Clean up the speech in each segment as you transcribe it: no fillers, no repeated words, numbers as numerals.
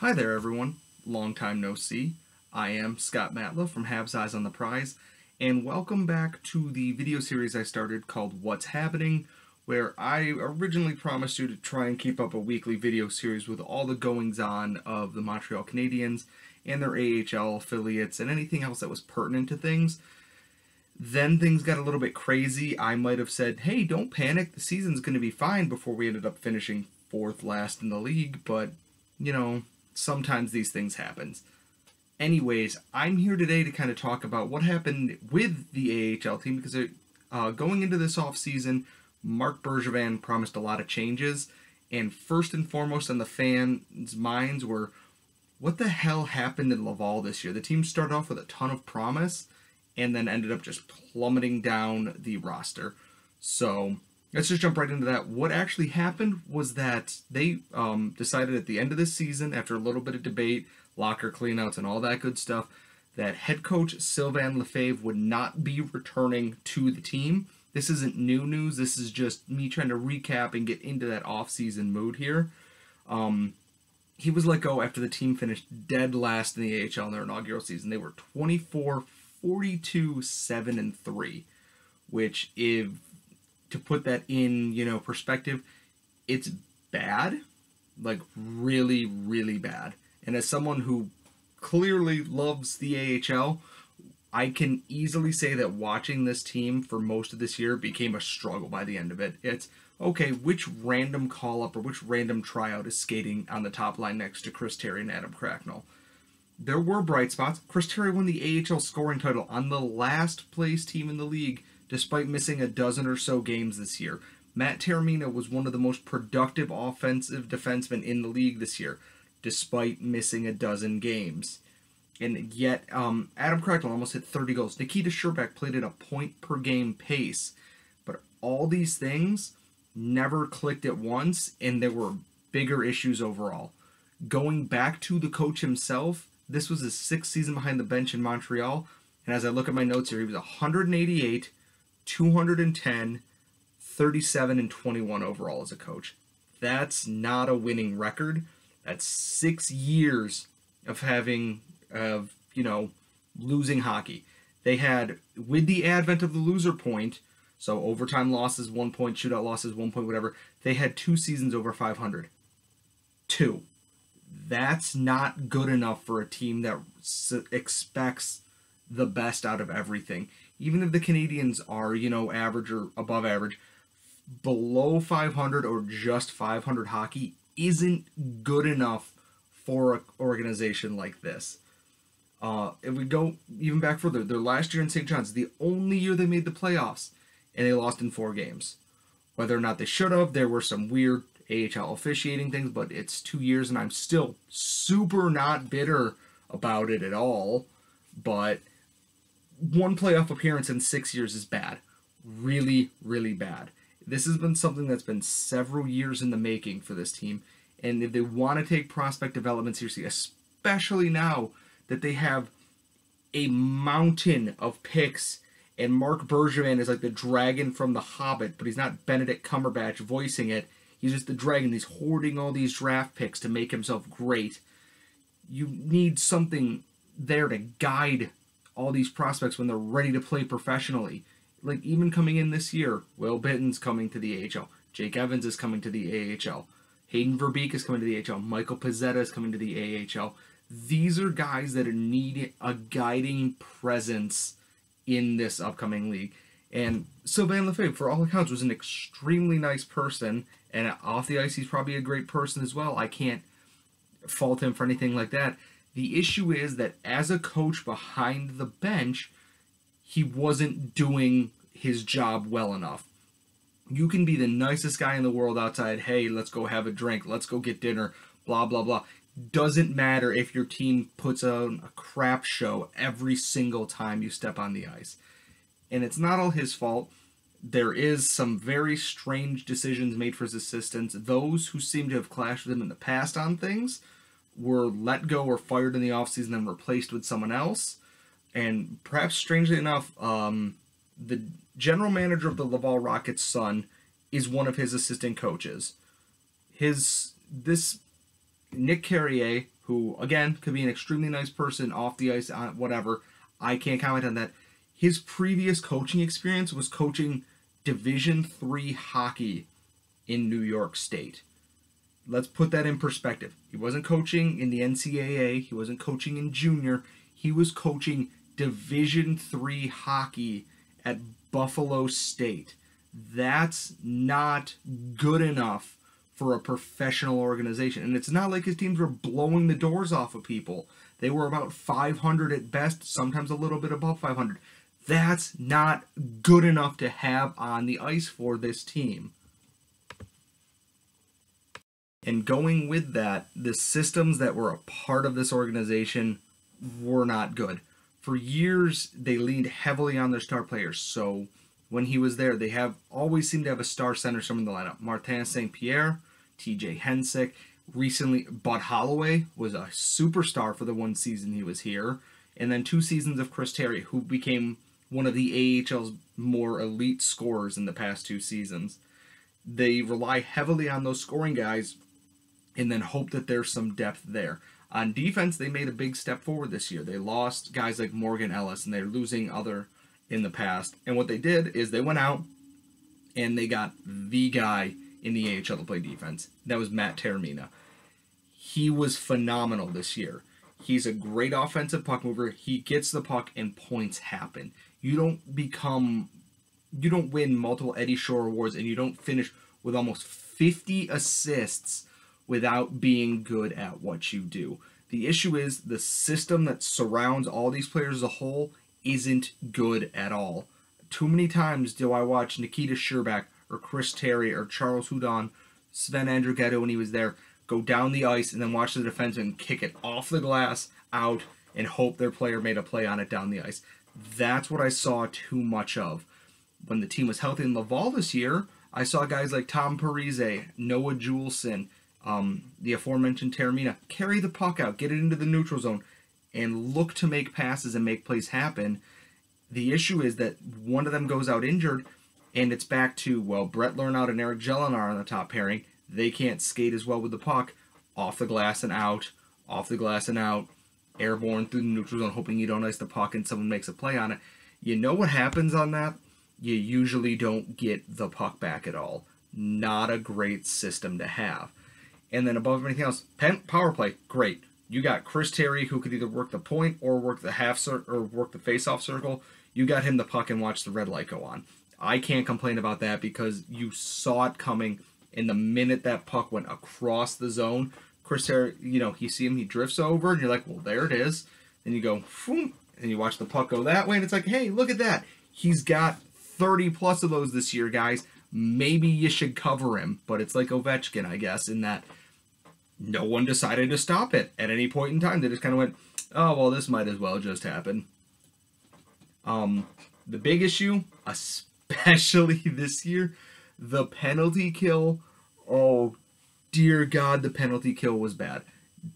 Hi there, everyone. Long time no see. I am Scott Matla from Habs Eyes on the Prize, and welcome back to the video series I started called What's Happening, where I originally promised you to try and keep up a weekly video series with all the goings-on of the Montreal Canadiens and their AHL affiliates and anything else that was pertinent to things. Then things got a little bit crazy. I might have said, hey, don't panic, the season's going to be fine, before we ended up finishing fourth last in the league, but, sometimes these things happen. Anyways, I'm here today to kind of talk about what happened with the AHL team, because going into this offseason, Marc Bergevin promised a lot of changes, and first and foremost on the fans' minds were, what the hell happened in Laval this year? The team started off with a ton of promise, and then ended up just plummeting down the roster. So let's just jump right into that. What actually happened was that they decided at the end of the season, after a little bit of debate, locker cleanouts and all that good stuff, that head coach Sylvain Lefebvre would not be returning to the team. This isn't new news. This is just me trying to recap and get into that off-season mood here. He was let go after the team finished dead last in the AHL in their inaugural season. They were 24-42-7-3, which, if to put that in, perspective, it's bad, like really, really bad. And as someone who clearly loves the AHL, I can easily say that watching this team for most of this year became a struggle by the end of it. It's, okay, which random call-up or which random tryout is skating on the top line next to Chris Terry and Adam Cracknell? There were bright spots. Chris Terry won the AHL scoring title on the last place team in the league, despite missing a dozen or so games this year. Matt Taormina was one of the most productive offensive defensemen in the league this year, despite missing a dozen games. And yet, Adam Cracknell almost hit 30 goals. Nikita Scherbak played at a point-per-game pace. But all these things never clicked at once, and there were bigger issues overall. Going back to the coach himself, this was his sixth season behind the bench in Montreal, and as I look at my notes here, he was 188, 210, 37, and 21 overall as a coach. That's not a winning record. That's 6 years of losing hockey. They had, with the advent of the loser point, so overtime losses 1 point, shootout losses 1 point, whatever, they had 2 seasons over 500. 2. That's not good enough for a team that expects the best out of everything. Even if the Canadiens are, average or above average, below 500 or just 500 hockey isn't good enough for an organization like this. If we go even back further, their last year in St. John's, the only year they made the playoffs, and they lost in 4 games. Whether or not they should have, there were some weird AHL officiating things, but it's 2 years, and I'm still super not bitter about it at all. But 1 playoff appearance in 6 years is bad. Really, really bad. This has been something that's been several years in the making for this team, and if they want to take prospect development seriously, especially now that they have a mountain of picks, and Marc Bergevin is like the dragon from The Hobbit, but he's not Benedict Cumberbatch voicing it. He's just the dragon. He's hoarding all these draft picks to make himself great. You need something there to guide all these prospects when they're ready to play professionally. Like, even coming in this year, Will Bitten's coming to the AHL. Jake Evans is coming to the AHL. Hayden Verbeek is coming to the AHL. Michael Pezzetta is coming to the AHL. These are guys that need a guiding presence in this upcoming league. And Sylvain Lefebvre, for all accounts, was an extremely nice person, and off the ice he's probably a great person as well. I can't fault him for anything like that. The issue is that as a coach behind the bench, he wasn't doing his job well enough. You can be the nicest guy in the world outside, hey, let's go have a drink, let's go get dinner, blah, blah, blah. Doesn't matter if your team puts on a crap show every single time you step on the ice. And it's not all his fault. There is some very strange decisions made for his assistants. Those who seem to have clashed with him in the past on things were let go or fired in the offseason and replaced with someone else. And perhaps strangely enough, the general manager of the Laval Rocket's son is one of his assistant coaches. Nick Carrier who, again, could be an extremely nice person off the ice, whatever. I can't comment on that. His previous coaching experience was coaching Division III hockey in New York State. Let's put that in perspective. He wasn't coaching in the NCAA. He wasn't coaching in junior. He was coaching Division III hockey at Buffalo State. That's not good enough for a professional organization. And it's not like his teams were blowing the doors off of people. They were about 500 at best, sometimes a little bit above 500. That's not good enough to have on the ice for this team. And going with that, the systems that were a part of this organization were not good. For years, they leaned heavily on their star players. So when he was there, they have always seemed to have a star center somewhere in the lineup. Martin St. Pierre, TJ Hensick. Recently, Bud Holloway was a superstar for the one season he was here. And then 2 seasons of Chris Terry, who became one of the AHL's more elite scorers in the past 2 seasons. They rely heavily on those scoring guys and then hope that there's some depth there. On defense, they made a big step forward this year. They lost guys like Morgan Ellis, and they're losing other in the past. And what they did is they went out and they got the guy in the AHL to play defense. That was Matt Taormina. He was phenomenal this year. He's a great offensive puck mover. He gets the puck and points happen. You don't win multiple Eddie Shore awards and you don't finish with almost 50 assists without being good at what you do. The issue is the system that surrounds all these players as a whole isn't good at all. Too many times do I watch Nikita Sherbak or Chris Terry or Charles Hudon, Sven Andrighetto when he was there, go down the ice and then watch the defenseman kick it off the glass, out, and hope their player made a play on it down the ice. That's what I saw too much of. When the team was healthy in Laval this year, I saw guys like Tom Parise, Noah Juleson, the aforementioned Taormina carry the puck out, get it into the neutral zone, and look to make passes and make plays happen. The issue is that one of them goes out injured, and it's back to, well, Brett Lernout and Eric Jelinar on the top pairing. They can't skate as well with the puck. Off the glass and out, off the glass and out, airborne through the neutral zone, hoping you don't ice the puck and someone makes a play on it. You know what happens on that? You usually don't get the puck back at all. Not a great system to have. And then above everything else, power play, great. You got Chris Terry, who could either work the point or work the half circle or work the face-off circle. You got him the puck and watch the red light go on. I can't complain about that because you saw it coming. And the minute that puck went across the zone, Chris Terry, you see him, he drifts over, and you're like, well, there it is. Then you go, boom, and you watch the puck go that way, and it's like, hey, look at that. He's got 30 plus of those this year, guys. Maybe you should cover him. But it's like Ovechkin, I guess, in that no one decided to stop it at any point in time. They just kind of went, oh, well, this might as well just happen. The big issue, especially this year, the penalty kill. Oh, dear God, the penalty kill was bad.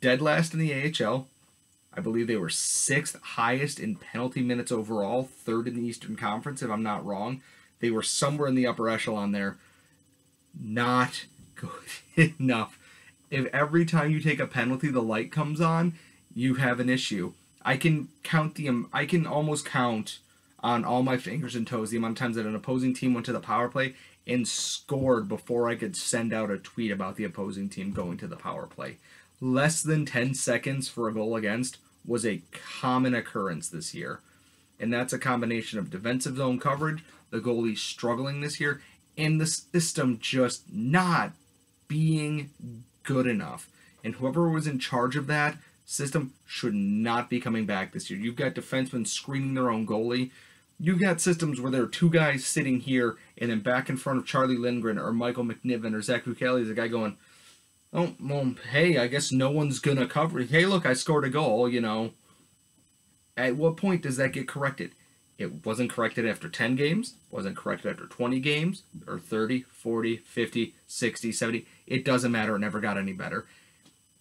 Dead last in the AHL. I believe they were 6th highest in penalty minutes overall, 3rd in the Eastern Conference, if I'm not wrong. They were somewhere in the upper echelon there. Not good enough. If every time you take a penalty the light comes on, you have an issue. I can almost count on all my fingers and toes the amount of times that an opposing team went to the power play and scored before I could send out a tweet about the opposing team going to the power play. Less than 10 seconds for a goal against was a common occurrence this year. And that's a combination of defensive zone coverage, the goalie struggling this year, and the system just not being good enough. And whoever was in charge of that system should not be coming back this year. You've got defensemen screening their own goalie. You've got systems where there are 2 guys sitting here, and then back in front of Charlie Lindgren or Michael McNiven or Zach Kelly is a guy going, oh, well, hey, I guess no one's going to cover it. Hey, look, I scored a goal, At what point does that get corrected? It wasn't corrected after 10 games, wasn't corrected after 20 games, or 30, 40, 50, 60, 70. It doesn't matter. It never got any better.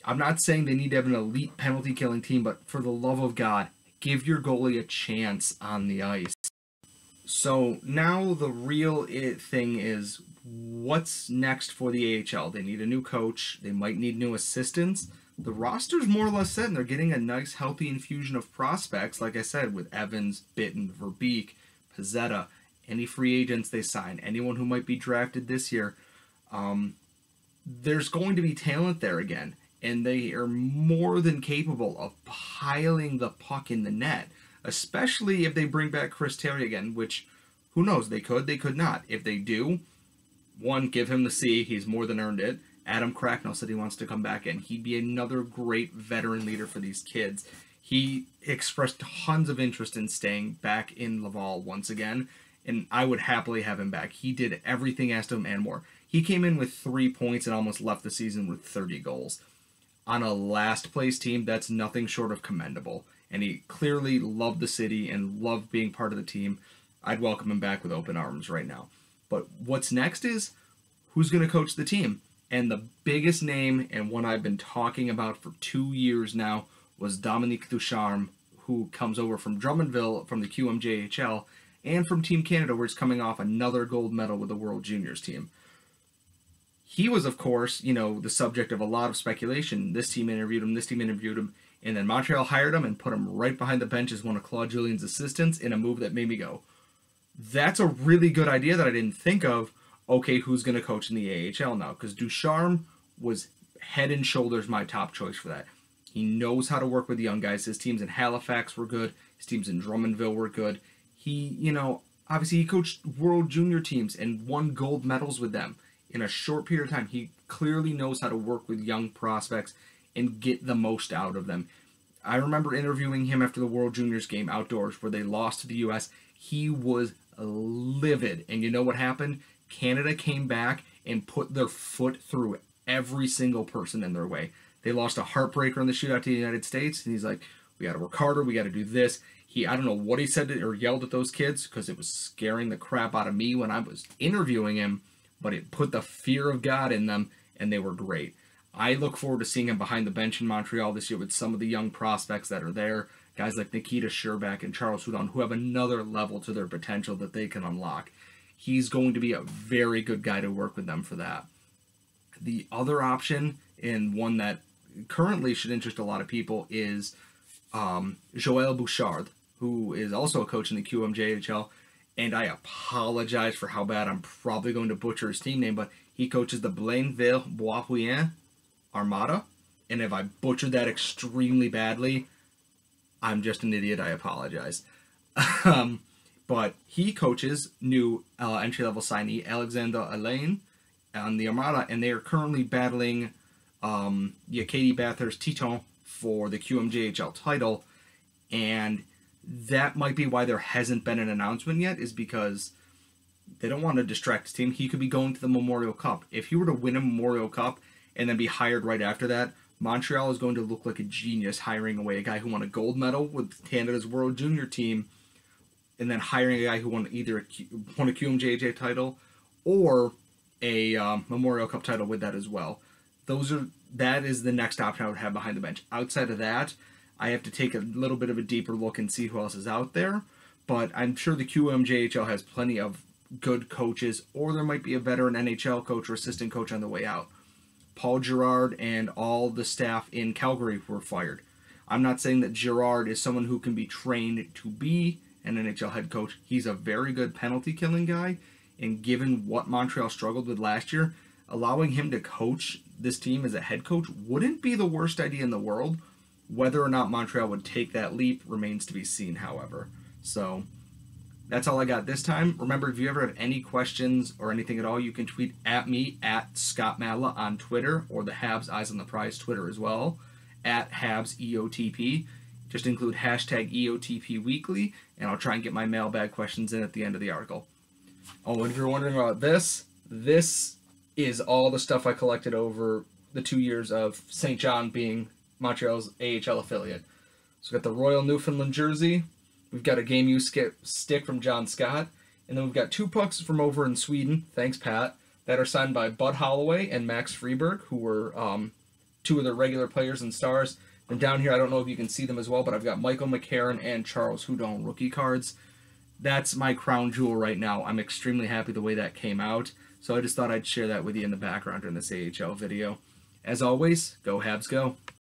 I'm not saying they need to have an elite penalty-killing team, but for the love of God, give your goalie a chance on the ice. So now the real thing is, what's next for the AHL? They need a new coach. They might need new assistants. the roster's more or less set, and they're getting a nice, healthy infusion of prospects, like I said, with Evans, Bitten, Verbeek, Pizzetta, any free agents they sign, anyone who might be drafted this year. There's going to be talent there again, and they are more than capable of piling the puck in the net, especially if they bring back Chris Terry again, which, who knows, they could not. If they do, one, give him the C, he's more than earned it. Adam Cracknell said he wants to come back in. He'd be another great veteran leader for these kids. He expressed tons of interest in staying back in Laval once again, and I would happily have him back. He did everything asked of him and more. He came in with 3 points and almost left the season with 30 goals. On a last-place team, that's nothing short of commendable, and he clearly loved the city and loved being part of the team. I'd welcome him back with open arms right now. But what's next is, who's going to coach the team? And the biggest name, and one I've been talking about for 2 years now, was Dominique Ducharme, who comes over from Drummondville from the QMJHL and from Team Canada, where he's coming off another gold medal with the World Juniors team. He was, of course, the subject of a lot of speculation. This team interviewed him, and then Montreal hired him and put him right behind the bench as one of Claude Julien's assistants in a move that made me go, that's a really good idea that I didn't think of. Okay, who's going to coach in the AHL now? Because Ducharme was head and shoulders my top choice for that. He knows how to work with the young guys. His teams in Halifax were good. His teams in Drummondville were good. He, obviously he coached World Junior teams and won gold medals with them in a short period of time. He clearly knows how to work with young prospects and get the most out of them. I remember interviewing him after the World Juniors game outdoors where they lost to the U.S. He was livid. And you know what happened? Canada came back and put their foot through every single person in their way. They lost a heartbreaker in the shootout to the United States, and he's like, we got to work harder, we got to do this. I don't know what he said or yelled at those kids, because it was scaring the crap out of me when I was interviewing him, but it put the fear of God in them, and they were great. I look forward to seeing him behind the bench in Montreal this year with some of the young prospects that are there, guys like Nikita Sherbak and Charles Hudon, who have another level to their potential that they can unlock. He's going to be a very good guy to work with them for that. The other option, and one that currently should interest a lot of people, is Joel Bouchard, who is also a coach in the QMJHL, and I apologize for how bad I'm probably going to butcher his team name, but he coaches the Blainville-Boisrouin Armada, and if I butchered that extremely badly, I'm just an idiot, I apologize. But he coaches new entry-level signee Alexander Alain on the Armada, and they are currently battling Katie Bathurst Titon for the QMJHL title, and that might be why there hasn't been an announcement yet, is because they don't want to distract his team. He could be going to the Memorial Cup. If he were to win a Memorial Cup and then be hired right after that, Montreal is going to look like a genius hiring away a guy who won a gold medal with Canada's World Junior team, and then hiring a guy who won either a QMJJ title or a Memorial Cup title with that as well. That is the next option I would have behind the bench. Outside of that, I have to take a little bit of a deeper look and see who else is out there, but I'm sure the QMJHL has plenty of good coaches, or there might be a veteran NHL coach or assistant coach on the way out. Paul Girard and all the staff in Calgary were fired. I'm not saying that Girard is someone who can be trained to be an NHL head coach. He's a very good penalty-killing guy, and given what Montreal struggled with last year, allowing him to coach this team as a head coach wouldn't be the worst idea in the world. Whether or not Montreal would take that leap remains to be seen, however. So that's all I got this time. Remember, if you ever have any questions or anything at all, you can tweet at me, at Scott Madla on Twitter, or the Habs Eyes on the Prize Twitter as well, at Habs EOTP. Just include hashtag EOTP Weekly, and I'll try and get my mailbag questions in at the end of the article. Oh, and if you're wondering about this is all the stuff I collected over the 2 years of St. John being Montreal's AHL affiliate. So we've got the Royal Newfoundland jersey, we've got a game use stick from John Scott, and then we've got 2 pucks from over in Sweden, thanks Pat, that are signed by Bud Holloway and Max Freeberg, who were 2 of their regular players and stars. And down here, I don't know if you can see them as well, but I've got Michael McCarron and Charles Hudon rookie cards. That's my crown jewel right now. I'm extremely happy the way that came out, so I just thought I'd share that with you in the background in this AHL video. As always, go Habs go!